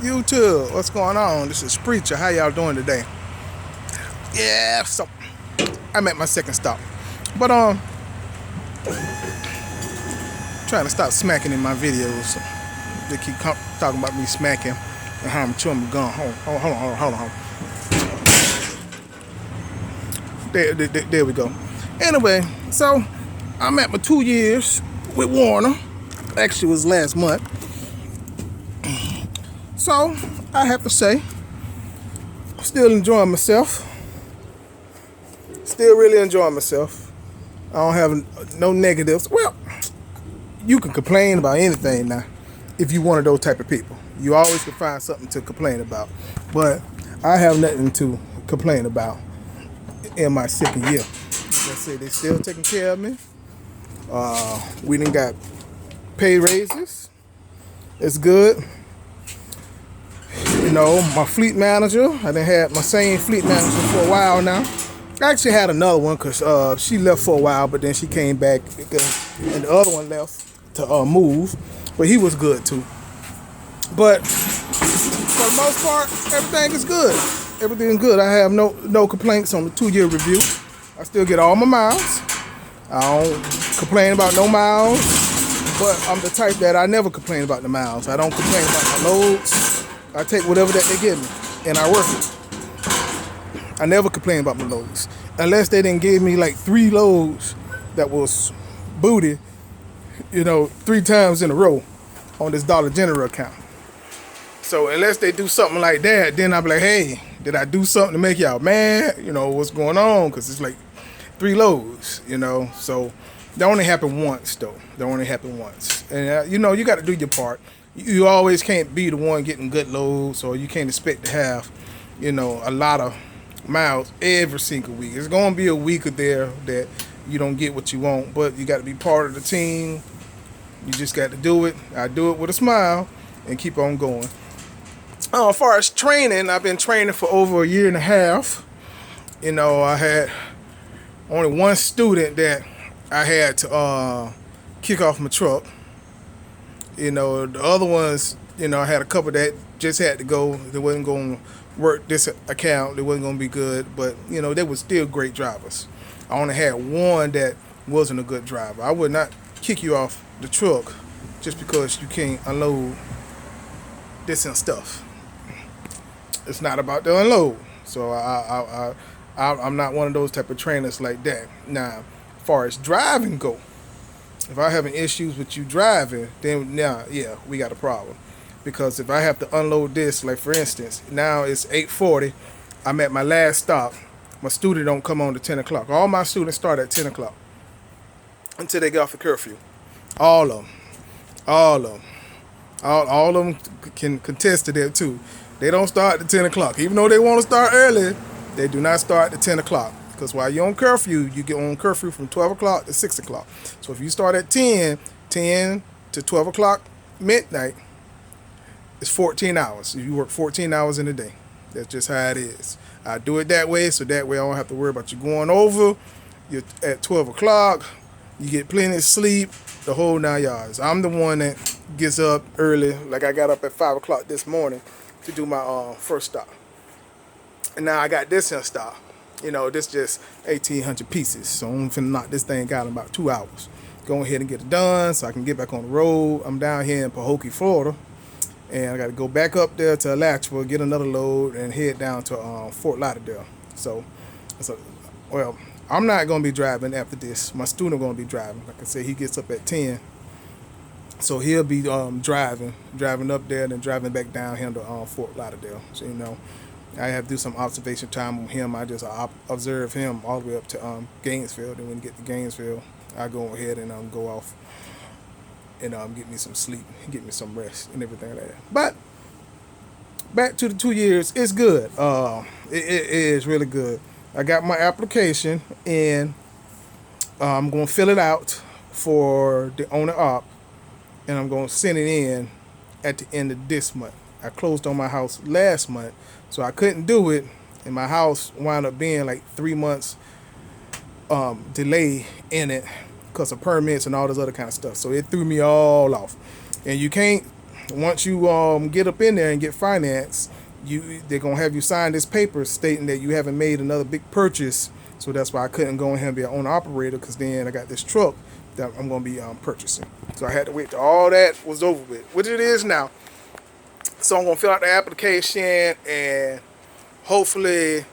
YouTube, what's going on? This is Preacher. How y'all doing today? Yeah, so I'm at my second stop. But trying to stop smacking in my videos. They keep talking about me smacking and how I'm chewing my gum. Hold on. There we go. Anyway, so I'm at my 2 years with Werner. Actually, it was last month. So I have to say, still enjoying myself. Still really enjoying myself. I don't have no negatives. Well, you can complain about anything now if you're one of those type of people. You always can find something to complain about. But I have nothing to complain about in my second year. Like I said, they still taking care of me. We done got pay raises. It's good. You know, my fleet manager, I done had my same fleet manager for a while now. I actually had another one because she left for a while, but then she came back and the other one left to move. But he was good too. But for the most part, everything is good. Everything's good. I have no complaints on the 2-year review. I still get all my miles. I don't complain about no miles. But I'm the type that I never complain about the miles. I don't complain about my loads. I take whatever that they give me, and I work it. I never complain about my loads. Unless they didn't give me like 3 loads that was booty, 3 times in a row on this Dollar General account. So unless they do something like that, then I'll be like, hey, did I do something to make y'all mad? What's going on? Because it's like 3 loads, So that only happened once, though. That only happened once. And, you got to do your part. You always can't be the one getting good loads, or you can't expect to have, a lot of miles every single week. It's going to be a week or there that you don't get what you want, but you got to be part of the team. You just got to do it. I do it with a smile and keep on going. As far as training, I've been training for over a year and a half. I had only one student that I had to kick off my truck. The other ones, I had a couple that just had to go. They wasn't going to work this account. They wasn't going to be good. But, they were still great drivers. I only had one that wasn't a good driver. I would not kick you off the truck just because you can't unload this and stuff. It's not about the unload. So I'm not one of those type of trainers like that. Now, as far as driving go, if I having issues with you driving, then yeah, we got a problem. Because if I have to unload this, like for instance, now it's 8:40, I'm at my last stop. My student don't come on to 10 o'clock. All my students start at 10 o'clock until they get off the curfew. All of them. All of them can contest to that too. They don't start at 10 o'clock. Even though they want to start early, they do not start at 10 o'clock. Because while you're on curfew, you get on curfew from 12 o'clock to 6 o'clock. So if you start at 10 to 12 o'clock midnight, it's 14 hours. You work 14 hours in a day. That's just how it is. I do it that way, so that way I don't have to worry about you going over. You're at 12 o'clock. You get plenty of sleep, the whole 9 yards. I'm the one that gets up early. Like I got up at 5 o'clock this morning to do my first stop. And now I got this in stock. This just 1,800 pieces. So I'm finna knock this thing out in about 2 hours. Go ahead and get it done so I can get back on the road. I'm down here in Pahokee, Florida. And I got to go back up there to Alachua, get another load, and head down to Fort Lauderdale. So, I'm not going to be driving after this. My student going to be driving. Like I said, he gets up at 10. So he'll be driving up there and then driving back down here to Fort Lauderdale. So, I have to do some observation time on him. I just observe him all the way up to Gainesville. Then when we get to Gainesville, I go ahead and go off and get me some sleep, get me some rest and everything like that. But back to the 2 years, it's good. It is really good. I got my application and I'm going to fill it out for the owner op, and I'm going to send it in at the end of this month. I closed on my house last month, so I couldn't do it, and my house wound up being like 3 months delay in it because of permits and all this other kind of stuff. So it threw me all off. And you can't once you get up in there and get finance, they're gonna have you sign this paper stating that you haven't made another big purchase. So that's why I couldn't go in here and be an owner operator, because then I got this truck that I'm gonna be purchasing. So I had to wait till all that was over with, which it is now. So I'm gonna fill out the application, and hopefully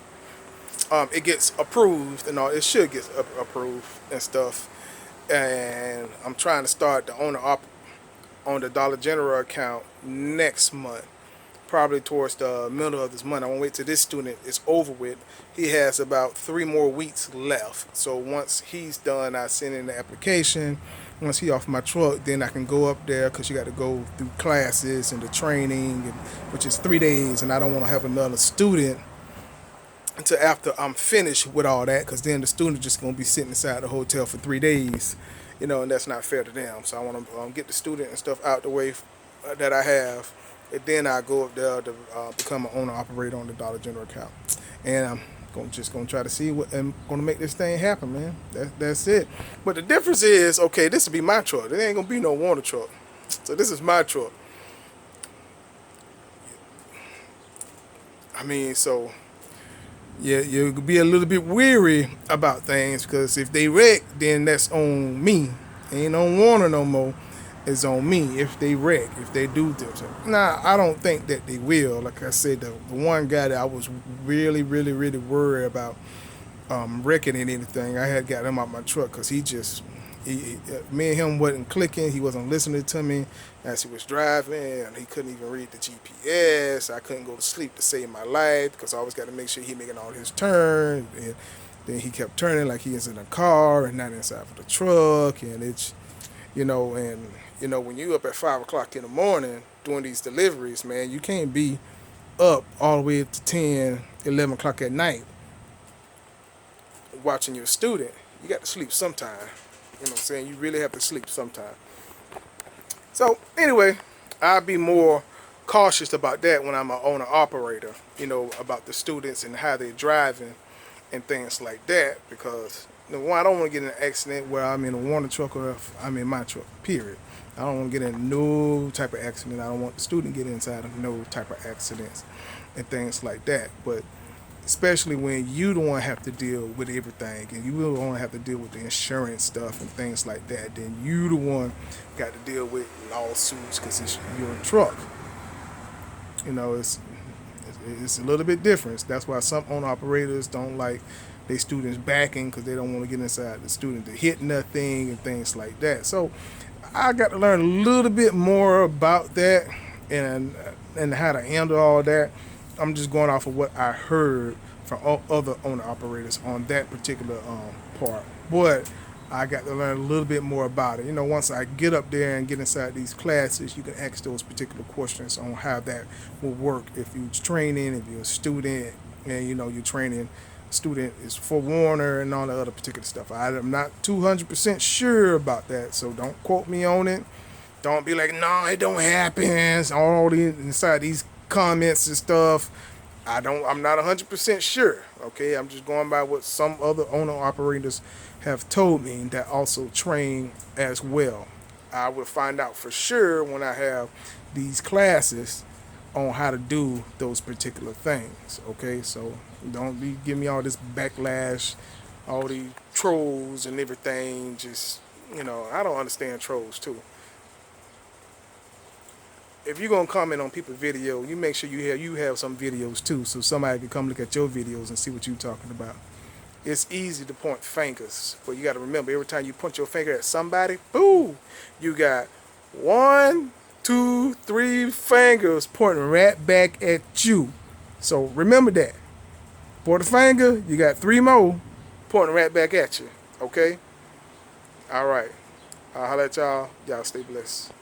it gets approved and all. It should get approved and stuff. And I'm trying to start the owner op on the Dollar General account next month, probably towards the middle of this month. I won't wait till this student is over with. He has about 3 more weeks left. So once he's done, I send in the application. Once he off my truck, then I can go up there, because you got to go through classes and the training, which is 3 days, and I don't want to have another student until after I'm finished with all that, because then the student just going to be sitting inside the hotel for 3 days, and that's not fair to them. So I want to get the student and stuff out the way that I have, and then I go up there to become an owner operator on the Dollar General account. And I'm just gonna try to see what I'm gonna make this thing happen, man. That's it. But the difference is, okay, this will be my truck. There ain't gonna be no Werner truck. So this is my truck. I mean, so yeah, you'll be a little bit weary about things, because if they wreck, then that's on me. Ain't on Werner no more. It's on me if they wreck, if they do this. Now, I don't think that they will. Like I said, the one guy that I was really, really, really worried about wrecking anything, I had got him out my truck, because me and him wasn't clicking. He wasn't listening to me as he was driving, and he couldn't even read the GPS. I couldn't go to sleep to save my life, because I always got to make sure he making all his turns. And then he kept turning like he is in a car and not inside of the truck, and it's, when you up at 5 o'clock in the morning doing these deliveries, man, you can't be up all the way up to 10, 11 o'clock at night watching your student. You got to sleep sometime. You know what I'm saying? You really have to sleep sometime. So anyway, I'll be more cautious about that when I'm an owner operator, about the students and how they're driving and things like that, because I don't want to get in an accident where I'm in a Werner truck or if I'm in my truck, period. I don't want to get in no type of accident. I don't want the student to get inside of no type of accidents and things like that. But especially when you don't want to have to deal with everything, and you don't want to have to deal with the insurance stuff and things like that, then you the one got to deal with lawsuits, because it's your truck. It's a little bit different. That's why some owner operators don't like their students backing, because they don't want to get inside the student to hit nothing and things like that. So I got to learn a little bit more about that and how to handle all that. I'm just going off of what I heard from other owner operators on that particular part. But I got to learn a little bit more about it. Once I get up there and get inside these classes, you can ask those particular questions on how that will work. If you're training, if you're a student, and you're training student is for Werner and all the other particular stuff. I'm not 200% sure about that, so don't quote me on it. Don't be like, no, it don't happen. All inside these comments and stuff. I'm not 100% sure. Okay, I'm just going by what some other owner operators have told me that also train as well. I will find out for sure when I have these classes on how to do those particular things. Okay, so don't be giving me all this backlash, all these trolls and everything. Just, I don't understand trolls too. If you're gonna comment on people's video, you make sure you have some videos too, so somebody can come look at your videos and see what you're talking about. It's easy to point fingers, but you got to remember, every time you point your finger at somebody, boo, you got 1, 2, 3 fingers pointing right back at you. So remember that. For the finger, you got 3 more pointing right back at you. Okay? All right. I'll holler at y'all. Y'all stay blessed.